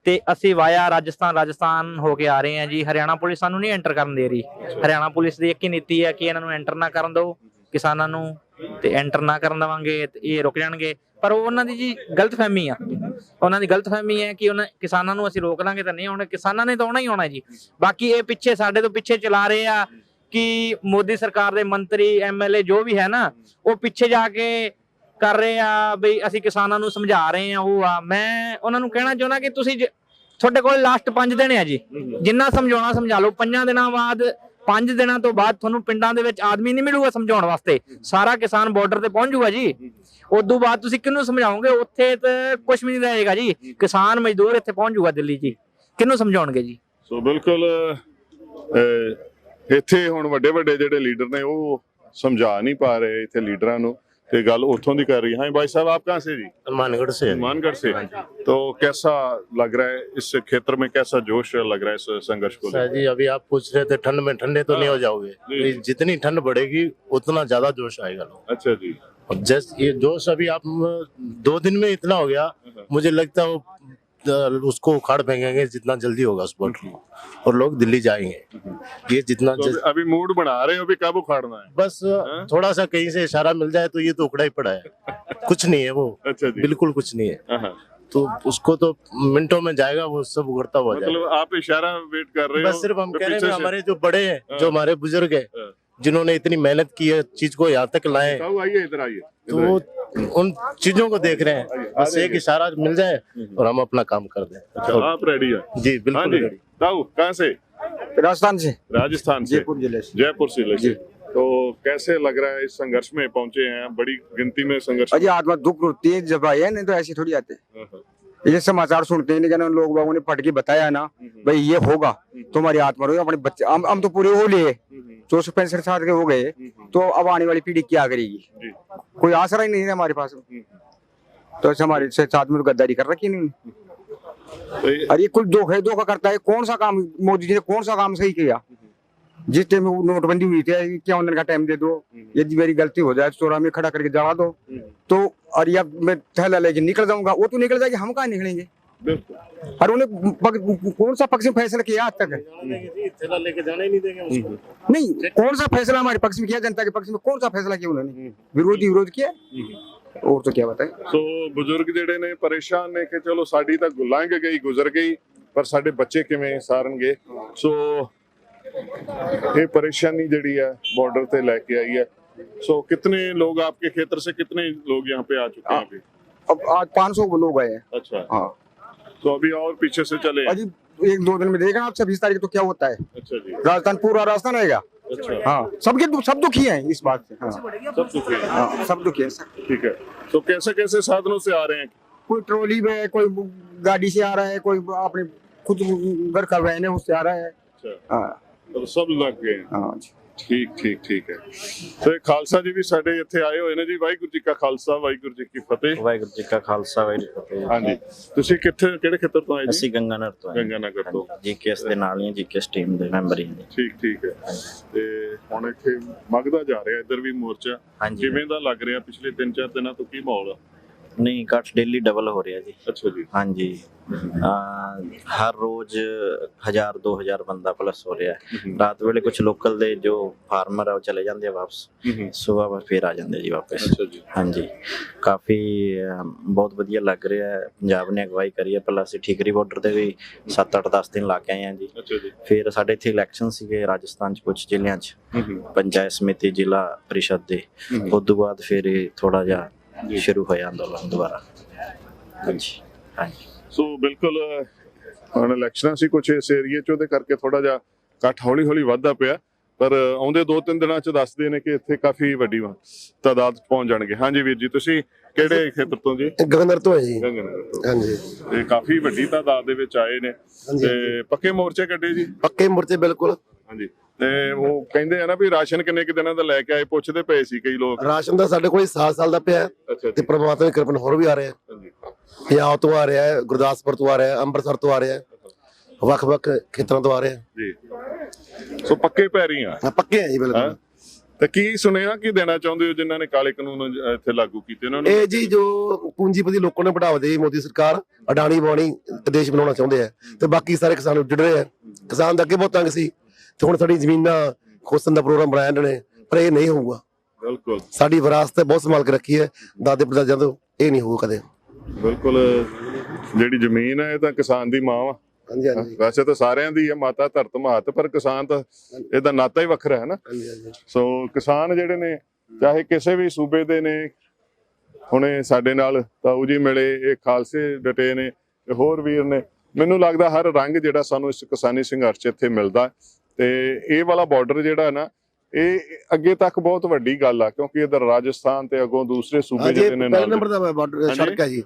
ਤੇ ਅਸੀਂ ਵਾਇਆ ਰਾਜਸਥਾਨ ਹੋ ਕੇ ਆ ਰਹੇ ਹਾਂ ਜੀ। ਹਰਿਆਣਾ ਪੁਲਿਸ ਸਾਨੂੰ ਨਹੀਂ ਐਂਟਰ ਕਰਨ ਦੇ ਰਹੀ। ਹਰਿਆਣਾ ਪੁਲਿਸ ਦੀ ਇੱਕ ਹੀ ਨੀਤੀ ਹੈ ਕਿ ਇਹਨਾਂ ਨੂੰ ਐਂਟਰ ਨਾ ਕਰਨ ਦਿਓ ਕਿਸਾਨਾਂ ਨੂੰ, ਤੇ ਐਂਟਰ ਨਾ ਕਰਨ ਦੇਵਾਂਗੇ ਤੇ ਇਹ ਰੁਕ ਜਾਣਗੇ। ਪਰ ਉਹ ਉਹਨਾਂ ਦੀ ਜੀ ਗਲਤਫਹਿਮੀ ਆ, ਉਹਨਾਂ ਦੀ ਗਲਤਫਹਿਮੀ ਹੈ ਕਿ ਉਹਨਾਂ ਕਿਸਾਨਾਂ ਨੂੰ ਅਸੀਂ ਰੋਕ ਲਾਂਗੇ ਤਾਂ ਨਹੀਂ ਆਉਣਾ, ਕਿਸਾਨਾਂ ਨੇ ਤਾਂ ਆਉਣਾ ਹੀ ਆਉਣਾ ਜੀ। ਬਾਕੀ ਇਹ ਪਿੱਛੇ ਸਾਡੇ ਤੋਂ ਪਿੱਛੇ ਚਲਾ ਰਹੇ ਆ ਕਿ ਮੋਦੀ ਸਰਕਾਰ ਦੇ ਮੰਤਰੀ MLA ਜੋ ਵੀ ਹੈ ਨਾ, ਉਹ ਪਿੱਛੇ ਜਾ ਕੇ ਕਰ ਰਹੇ ਆ ਬਈ ਅਸੀਂ ਕਿਸਾਨਾਂ ਨੂੰ ਸਮਝਾ ਰਹੇ ਆ। ਉਹ ਆ, ਮੈਂ ਉਹਨਾਂ ਨੂੰ ਕਹਿਣਾ ਚਾਹੁੰਦਾ ਕਿ ਤੁਸੀਂ ਤੁਹਾਡੇ ਕੋਲ ਲਾਸਟ 5 ਦਿਨ ਆ ਜੀ, ਜਿੰਨਾ ਸਮਝਾਉਣਾ ਸਮਝਾ ਲਓ। 5 ਦਿਨਾਂ ਬਾਅਦ 5 ਦਿਨਾਂ ਤੋਂ ਬਾਅਦ ਤੁਹਾਨੂੰ ਪਿੰਡਾਂ ਦੇ ਵਿੱਚ ਆਦਮੀ ਨਹੀਂ ਮਿਲੂਗਾ ਸਮਝਾਉਣ ਵਾਸਤੇ, ਸਾਰਾ ਕਿਸਾਨ ਬਾਰਡਰ ਤੇ ਪਹੁੰਚ ਜਾਊਗਾ ਜੀ। ਉਦੋਂ ਬਾਅਦ ਤੁਸੀਂ ਕਿਹਨੂੰ ਸਮਝਾਓਗੇ? ਉੱਥੇ ਤਾਂ ਕੁਝ ਵੀ ਨਹੀਂ ਰਹੇਗਾ ਜੀ। ਕਿਸਾਨ ਮਜ਼ਦੂਰ ਇੱਥੇ ਪਹੁੰਚ ਜਾਊਗਾ ਦਿੱਲੀ ਜੀ, ਕਿਹਨੂੰ ਸਮਝਾਉਣਗੇ ਜੀ? ਸੋ ਬਿਲਕੁਲ ਇੱਥੇ ਹੁਣ ਵੱਡੇ ਵੱਡੇ ਜਿਹੜੇ ਲੀਡਰ ਨੇ ਉਹ ਸਮਝਾ ਨਹੀਂ ਪਾ ਰਹੇ ਇੱਥੇ ਲੀਡਰਾਂ ਨੂੰ, ਤੇ ਗੱਲ ਉੱਥੋਂ ਦੀ कर रही है। हाँ भाई साहब, आप कहाँ से जी? मानगढ़ से। मानगढ़ से। तो कैसा लग रहा है इस क्षेत्र में, कैसा जोश लग रहा है इस संघर्ष को? सर जी, अभी आप पूछ रहे थे ठंड में, ठंडे तो नहीं हो जाओगे। जितनी ठंड बढ़ेगी उतना ज्यादा जोश आएगा लोग। अच्छा जी। और जस्ट ये जोश अभी आप 2 दिन में इतना हो गया, मुझे लगता है वो उसको उखाड़ फेंकेंगे जितना जल्दी होगा उस बॉर्डर को, और लोग दिल्ली जाएंगे। ये जितना तो अभी मूड बना रहे हो, अभी कब उखाड़ना है? बस थोड़ा सा कहीं से इशारा मिल जाए तो ये तो उखड़ा ही पड़ा है, कुछ नहीं है वो। अच्छा जी। बिल्कुल कुछ नहीं है, तो उसको तो मिनटों में जाएगा, वो सब उगड़ता हुआ जाएगा। मतलब आप इशारा वेट कर रहे हो? बस सिर्फ हम कह रहे हैं हमारे जो बड़े हैं, जो हमारे बुजुर्ग है, जिन्होंने इतनी मेहनत की है चीज को यहाँ तक लाए, आइए इधर आइए, तो वो उन चीजों को देख रहे हैं। बस एक इशारा मिल जाए और हम अपना काम कर दें। अच्छा, आप रेडी है? जी बिल्कुल रेडी। ताऊ कहाँ से? राजस्थान से। राजस्थान से, जयपुर जिले से। तो कैसे लग रहा है इस संघर्ष में पहुंचे हैं? बड़ी गिनती में संघर्ष। अजी आत्मा दुख होती है जब आए, नहीं तो ऐसे थोड़ी आते। ये समाचार सुनते हैं, लेकिन उन लोग बागों ने पढ़ के बताया ना भाई ये होगा तो हमारी आत्मा रोगी। अपने बच्चे हम तो पूरे हो लिए 465 साल के हो गए, तो अब आने वाली पीढ़ी क्या करेगी? कोई आसरा ही नहीं है हमारे पास। तो ऐसे हमारे साथ में तो गद्दारी कर रखी नहीं। अरे कुल धोखा करता है। कौन सा काम मोदी जी ने कौन सा काम सही किया? जिस टाइम नोटबंदी हुई थी, क्या दिन का टाइम दे दो, यदि मेरी गलती हो जाए चौराहे में खड़ा करके जला दो, तो और या मैं थैला लेके निकल जाऊंगा, वो तो निकल जाएगी, हम कहाँ निकलेंगे? और उन्हें कौन सा पक्ष में फैसला किया आज तक? थैला लेके जाने ही नहीं देंगे उसको। नहीं, कौन सा फैसला हमारे पक्ष में किया? जनता के पक्ष में कौन सा फैसला किया उन्होंने? विरोध किया और तो क्या बताएं। सो बुजुर्ग जेडे ने परेशान ने कि चलो साडी तां लंघ गई गुजर गई, पर साडे बच्चे किवें सारनगे। सो ये परेशानी जड़ी है बॉर्डर पे लेके आई है। सो कितने लोग आपके क्षेत्र से, कितने लोग यहाँ पे आ चुके हैं अभी? अब आज 500 लोग आए हैं। अच्छा। हाँ, तो अभी और पीछे से चले हैं? अजी 1-2 दिन में देखेगा आप 26 तारीख तो क्या होता है। अच्छा जी। राजस्थान, पूरा राजस्थान आएगा। अच्छा। हाँ, सब दुखी हैं इस बात से। हाँ, सब दुखी हैं। हाँ, सब दुखी हैं। ठीक है। तो कैसे कैसे साधनों से आ रहे हैं? कोई ट्रॉली में, कोई गाड़ी से आ रहा है, कोई अपने खुद घर का वैन है उससे आ रहा है। अच्छा। हाँ, तो सब लग गए हैं। हाँ जी। ठीक है। तो ਇਹ ਖਾਲਸਾ ਜੀ ਵੀ ਸਾਡੇ ਇੱਥੇ ਆਏ ਹੋਏ ਨੇ ਜੀ। ਵਾਹਿਗੁਰੂ ਜੀ ਕਾ ਖਾਲਸਾ, ਵਾਹਿਗੁਰੂ ਜੀ ਕੀ ਫਤਿਹ। ਵਾਹਿਗੁਰੂ ਜੀ ਕਾ ਖਾਲਸਾ, ਵਾਹਿਗੁਰੂ ਜੀ ਕੀ ਫਤਿਹ। ਹਾਂਜੀ, ਤੁਸੀਂ ਕਿਹੜੇ ਖੇਤਰ ਤੋਂ ਆਏ ਜੀ? ਅਸੀਂ ਗੰਗਾਨਗਰ ਤੋਂ ਆਏ। ਗੰਗਾਨਗਰ ਤੋਂ। ਜੀਕੇਐਸ ਦੇ ਨਾਲ ਹੀ, ਜੀਕੇਐਸ ਟੀਮ ਦੇ ਮੈਂਬਰ ਹੀ ਹਾਂ। ਠੀਕ ਹੈ। ਤੇ ਹੁਣ ਇੱਥੇ ਮਗਦਾ ਜਾ ਰਿਹਾ ਇੱਧਰ ਵੀ ਮੋਰਚਾ, ਕਿਵੇਂ ਦਾ ਲੱਗ ਰਿਹਾ? ਪਿਛਲੇ 3-4 ਦਿਨਾਂ ਤੋਂ ਕੀ ਮਾਹੌਲ ਆ? ਨਹੀਂ, ਇਕੱਠ ਡੇਲੀ ਡਬਲ ਹੋ ਰਿਹਾ ਜੀ। ਅੱਛਾ ਜੀ। ਹਾਂਜੀ, हर रोज 1000-2000 बंदा प्लस हो रहा है। रात वेले कुछ लोकल दे जो फार्मर है वो चले जाते हैं वापस, सुबह फिर आ जाते जी वापस। हाँ जी, काफ़ी बहुत वधिया लग रहा है। पंजाब ने अगवाई करी है। पहला असीं ठीकरी बॉर्डर ते भी 7-8-10 दिन ला के आए हैं जी। फिर साडे इत्थे इलैक्शन सीगे राजस्थान च, कुछ जिलियां च पंचायत समिति जिला परिषद दे। उस तो बाद फिर थोड़ा जिहा शुरू होया अंदोलन दोबारा। हाँ जी, हाँ जी। ਸੋ ਬਿਲਕੁਲ ਹੁਣ ਇਲੈਕਸ਼ਨਾਂ ਸੀ ਕੁਝ ਇਸ ਏਰੀਏ 'ਚ, ਉਹਦੇ ਕਰਕੇ ਥੋੜਾ ਜਿਹਾ ਇਕੱਠ ਹੌਲੀ ਵੱਧਦਾ ਪਿਆ, ਪਰ ਆਉਂਦੇ 2-3 ਦਿਨਾਂ 'ਚ ਦੱਸਦੇ ਨੇ ਕਿ ਇੱਥੇ ਕਾਫੀ ਵੱਡੀ ਤਾਦਾਦ 'ਚ ਪਹੁੰਚ ਜਾਣਗੇ। ਹਾਂਜੀ ਵੀਰ ਜੀ, ਤੁਸੀਂ ਕਿਹੜੇ ਖੇਤਰ ਤੋਂ ਜੀ? ਗੰਗਾਨਗਰ ਤੋਂ ਹੈ ਜੀ। ਗੰਗਾਨਗਰ ਤੋਂ। ਹਾਂਜੀ। ਤੇ ਕਾਫੀ ਵੱਡੀ ਤਾਦਾਦ ਦੇ ਵਿੱਚ ਆਏ ਨੇ ਤੇ ਪੱਕੇ ਮੋਰਚੇ ਕੱਢੇ ਜੀ? ਪੱਕੇ ਮੋਰਚੇ ਬਿਲਕੁਲ। ਹਾਂਜੀ। ਤੇ ਉਹ ਕਹਿੰਦੇ ਆ ਨਾ ਵੀ ਰਾਸ਼ਨ ਕਿੰਨੇ ਕਿ ਦਿਨਾਂ ਦਾ ਲੈ ਕੇ ਆਏ, ਪੁੱਛਦੇ ਪਏ ਸੀ ਕਈ ਲੋਕ। ਰਾਸ਼ਨ ਦਾ ਸਾਡੇ ਕੋਲ 7 ਸਾਲ ਦਾ ਪਿਆ ਤੇ ਪ੍ਰਮਾਤਮਾ ਦੀ ਕਿਰਪਾ ਨਾਲ ਹੋਰ ਵੀ ਆ ਰਿਹਾ ਹੈ। ਪੰਜਾਬ ਤੋਂ ਆ ਰਿਹਾ ਹੈ, ਗੁਰਦਾਸਪੁਰ ਤੋਂ ਆ ਰਿਹਾ ਹੈ, ਅੰਮ੍ਰਿਤਸਰ ਤੋਂ ਆ ਰਿਹਾ ਹੈ, ਵੱਖ-ਵੱਖ ਖੇਤਰਾਂ ਤੋਂ ਆ ਰਿਹਾ ਹੈ ਜੀ। ਸੋ ਪੱਕੇ ਪੈਰੀ ਆ। ਪੱਕੇ ਹੈ ਜੀ ਬਿਲਕੁਲ। ਤਾਂ ਕੀ ਸੁਣਿਆ, ਕੀ ਦੇਣਾ ਚਾਹੁੰਦੇ ਹੋ ਜਿਨ੍ਹਾਂ ਨੇ ਕਾਲੇ ਕਾਨੂੰਨ ਇੱਥੇ ਲਾਗੂ ਕੀਤੇ ਉਹਨਾਂ ਨੂੰ? ਇਹ ਜੀ ਜੋ ਪੂੰਜੀਪਤੀ ਲੋਕਾਂ ਨੇ ਬੜਾਵਾ ਦੇ ਮੋਦੀ ਸਰਕਾਰ ਅਡਾਣੀ ਬਾਣੀ ਦੇਸ਼ ਬਣਾਉਣਾ ਚਾਹੁੰਦੇ ਆ ਤੇ ਬਾਕੀ ਸਾਰੇ ਕਿਸਾਨ ਉੱਜੜ ਰਹੇ ਆ। ਕਿਸਾਨ ਦਾ ਅੱਗੇ ਬਹੁਤ ਤੰਗ ਸੀ ਤੇ ਹੁਣ ਸਾਡੀ ਜ਼ਮੀਨਾਂ ਖੋਸਣ ਦਾ ਪ੍ਰੋਗਰਾਮ ਬਣਾਇਆ ਇਹਨਾਂ ਨੇ, ਪਰ ਇਹ ਨਹੀਂ ਹੋਊਗਾ। ਬਿਲਕੁਲ ਸਾਡੀ ਵਿਰਾਸਤ ਬਹੁਤ ਸੰਭਾਲ ਕੇ ਰੱਖੀ ਹੈ ਦਾਦੇ ਪੜਦਾਦਿਆਂ ਤੋਂ, ਇਹ ਨਹੀਂ ਹੋਊਗਾ ਕਦੇ। ਬਿਲਕੁਲ ਜਿਹੜੀ ਜ਼ਮੀਨ ਹੈ ਇਹ ਤਾਂ ਕਿਸਾਨ ਦੀ ਮਾਂ ਵਾ। ਹਾਂਜੀ ਹਾਂਜੀ ਵੈਸੇ ਤਾਂ ਸਾਰਿਆਂ ਦੀ ਹੈ, ਮਾਤਾ ਧਰਤ ਮਾਤ, ਪਰ ਕਿਸਾਨ ਤਾਂ ਇਹਦਾ ਨਾਤਾ ਹੀ ਵੱਖਰਾ ਹੈ ਨਾ। ਹਾਂਜੀ ਹਾਂਜੀ ਸੋ ਕਿਸਾਨ ਜਿਹੜੇ ਨੇ ਚਾਹੇ ਕਿਸੇ ਵੀ ਸੂਬੇ ਦੇ ਨੇ, ਹੁਣੇ ਸਾਡੇ ਨਾਲ ਤਾਊ ਜੀ ਮਿਲੇ, ਇਹ ਖਾਲਸੇ ਡਟੇ ਨੇ, ਤੇ ਹੋਰ ਵੀਰ ਨੇ। ਮੈਨੂੰ ਲੱਗਦਾ ਹਰ ਰੰਗ ਜਿਹੜਾ ਸਾਨੂੰ ਇਸ ਕਿਸਾਨੀ ਸੰਘਰਸ਼ ਇੱਥੇ ਮਿਲਦਾ, ਤੇ ਇਹ ਵਾਲਾ ਬਾਰਡਰ ਜਿਹੜਾ ਨਾ ਇਹ ਅੱਗੇ ਤੱਕ ਬਹੁਤ ਵੱਡੀ ਗੱਲ ਆ, ਕਿਉਂਕਿ ਇਧਰ ਰਾਜਸਥਾਨ ਤੇ ਅੱਗੋਂ ਦੂਸਰੇ ਸੂਬੇ ਜਿਹੜੇ ਨੇ ਪਹਿਲੇ ਨੰਬਰ ਦਾ ਬਾਰਡਰ ਸੜਕ ਹੈ ਜੀ,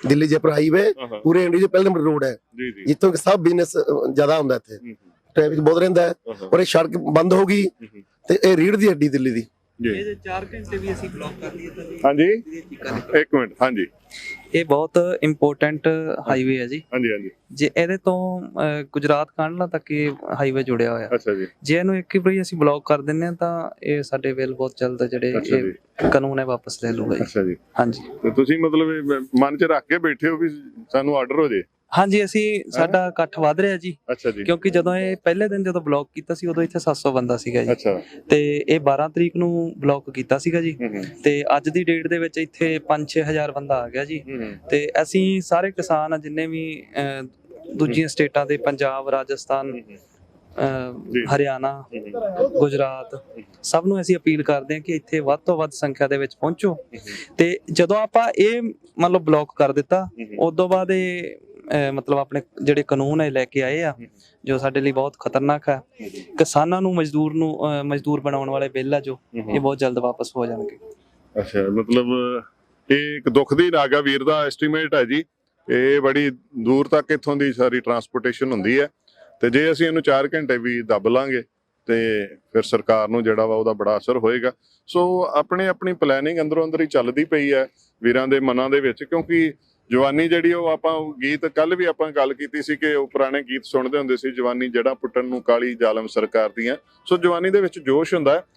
ਦਿੱਲੀ ਜੈਪੁਰ ਹਾਈਵੇ ਪੂਰੇ ਇੰਡੀਆ 'ਚ ਪਹਿਲੇ ਨੰਬਰ ਰੋਡ ਹੈ ਜੀ ਜੀ, ਜਿੱਥੋਂ ਕਿ ਸਭ ਬਿਜ਼ਨਸ ਜ਼ਿਆਦਾ ਹੁੰਦਾ ਇੱਥੇ, ਟ੍ਰੈਫਿਕ ਬਹੁਤ ਰਹਿੰਦਾ ਹੈ। ਔਰ ਇਹ ਸੜਕ ਬੰਦ ਹੋ ਗਈ ਤੇ ਇਹ ਰੀੜ ਦੀ ਹੱਡੀ ਦਿੱਲੀ ਦੀ। ਜੀ 4 ਘੰਟੇ ਵੀ ਅਸੀਂ ਬਲੌਕ ਕਰ ਲਈਏ ਤਾਂ ਹਾਂਜੀ ਇੱਕ ਮਿੰਟ, ਹਾਂਜੀ ਇਹ ਬਹੁਤ ਇੰਪੋਰਟੈਂਟ ਹਾਈਵੇ ਹੈ ਜੀ। ਹਾਂਜੀ ਹਾਂਜੀ ਜੇ ਇਹਦੇ ਤੋਂ ਗੁਜਰਾਤ ਕਾਂਡਲਾ ਤੱਕ ਇਹ ਹਾਈਵੇ ਜੁੜਿਆ ਹੋਇਆ, ਅੱਛਾ ਜੀ, ਜੇ ਇਹਨੂੰ ਇੱਕ ਹੀ ਵਾਰੀ ਅਸੀਂ ਬਲੌਕ ਕਰ ਦਿੰਨੇ ਆ ਤਾਂ ਇਹ ਸਾਡੇ ਵੇਲ ਬਹੁਤ ਜਲਦ ਜਿਹੜੇ ਅੱਛਾ ਜੀ, ਇਹ ਕਾਨੂੰਨ ਹੈ ਵਾਪਸ ਲੈ ਲੂਗਾ ਜੀ। ਅੱਛਾ ਜੀ। ਹਾਂਜੀ ਤੇ ਤੁਸੀਂ ਮਤਲਬ ਇਹ ਮਨ 'ਚ ਰੱਖ ਕੇ ਬੈਠੇ ਹੋ ਵੀ ਸਾਨੂੰ ਆਰਡਰ ਹੋ ਜੇ? ਹਾਂਜੀ ਅਸੀਂ ਸਾਡਾ ਇਕੱਠ ਵੱਧ ਰਿਹਾ ਜੀ, ਅੱਛਾ ਜੀ, ਕਿਉਂਕਿ ਜਦੋਂ ਇਹ ਪਹਿਲੇ ਦਿਨ ਜਦੋਂ ਬਲੌਕ ਕੀਤਾ ਸੀ ਉਦੋਂ ਇੱਥੇ 700 ਬੰਦਾ ਸੀਗਾ ਜੀ, ਅੱਛਾ ਤੇ ਇਹ 12 ਤਰੀਕ ਨੂੰ ਬਲੌਕ ਕੀਤਾ ਸੀਗਾ ਜੀ, ਤੇ ਅੱਜ ਦੀ ਡੇਟ ਦੇ ਵਿੱਚ ਇੱਥੇ 5-6 ਹਜ਼ਾਰ ਬੰਦਾ ਆ ਗਿਆ ਜੀ। ਤੇ ਅਸੀਂ ਸਾਰੇ ਕਿਸਾਨ ਆ ਜਿੰਨੇ ਵੀ ਦੂਜੀਆਂ ਸਟੇਟਾਂ ਦੇ, ਪੰਜਾਬ, ਰਾਜਸਥਾਨ, ਹਰਿਆਣਾ, ਗੁਜਰਾਤ, ਸਭ ਨੂੰ ਅਸੀਂ ਅਪੀਲ ਕਰਦੇ ਹਾਂ ਕਿ ਇੱਥੇ ਵੱਧ ਤੋਂ ਵੱਧ ਸੰਖਿਆ ਦੇ ਵਿੱਚ ਪਹੁੰਚੋ। ਤੇ ਜਦੋਂ ਆਪਾਂ ਇਹ ਮਤਲਬ ਬਲੌਕ ਕਰ ਦਿੱਤਾ, ਉਦੋਂ ਬਾਅਦ ਇਹ ਮਤਲਬ ਆਪਣੇ ਜਿਹੜੇ ਕਾਨੂੰਨ ਹੈ ਲੈ ਕੇ ਆਏ ਆ ਜੋ ਸਾਡੇ ਲਈ ਬਹੁਤ ਖਤਰਨਾਕ ਹੈ। ਕਿਸਾਨਾਂ ਨੂੰ ਮਜ਼ਦੂਰ ਬਣਾਉਣ ਵਾਲੇ ਬਿੱਲ ਆ ਜੋ ਇਹ ਬਹੁਤ ਜਲਦ ਵਾਪਸ ਹੋ ਜਾਣਗੇ। ਅੱਛਾ, ਮਤਲਬ ਇਹ ਇੱਕ ਦੁੱਖ ਦੀ ਨਾਗਾ ਵੀਰ ਦਾ ਐਸਟੀਮੇਟ ਹੈ ਜੀ, ਇਹ ਬੜੀ ਦੂਰ ਤੱਕ ਇੱਥੋਂ ਦੀ ਸਾਰੀ ਟਰਾਂਸਪੋਰਟੇਸ਼ਨ ਹੁੰਦੀ ਹੈ, ਤੇ ਜੇ ਅਸੀਂ ਇਹਨੂੰ 4 ਘੰਟੇ ਵੀ ਦੱਬ ਲਾਂਗੇ ਤੇ ਫਿਰ ਸਰਕਾਰ ਨੂੰ ਜਿਹੜਾ ਵਾ ਉਹਦਾ ਬੜਾ ਅਸਰ ਹੋਏਗਾ। ਸੋ ਆਪਣੀ ਪਲੈਨਿੰਗ ਅੰਦਰੋਂ ਅੰਦਰ ਹੀ ਚੱਲਦੀ ਪਈ ਹੈ ਵੀਰਾਂ ਦੇ ਮਨਾਂ ਦੇ ਵਿੱਚ, ਕਿਉਂਕਿ ਜਵਾਨੀ ਜਿਹੜੀ ਉਹ ਆਪਾਂ ਗੀਤ ਕੱਲ ਵੀ ਆਪਾਂ ਗੱਲ ਕੀਤੀ ਸੀ ਕਿ ਉਹ ਪੁਰਾਣੇ ਗੀਤ ਸੁਣਦੇ ਹੁੰਦੇ ਸੀ, ਜਵਾਨੀ ਜੜ੍ਹਾਂ ਪੁੱਟਣ ਨੂੰ ਕਾਲੀ ਜ਼ਾਲਮ ਸਰਕਾਰ ਦੀਆਂ। ਸੋ ਜਵਾਨੀ ਦੇ ਵਿੱਚ ਜੋਸ਼ ਹੁੰਦਾ ਹੈ,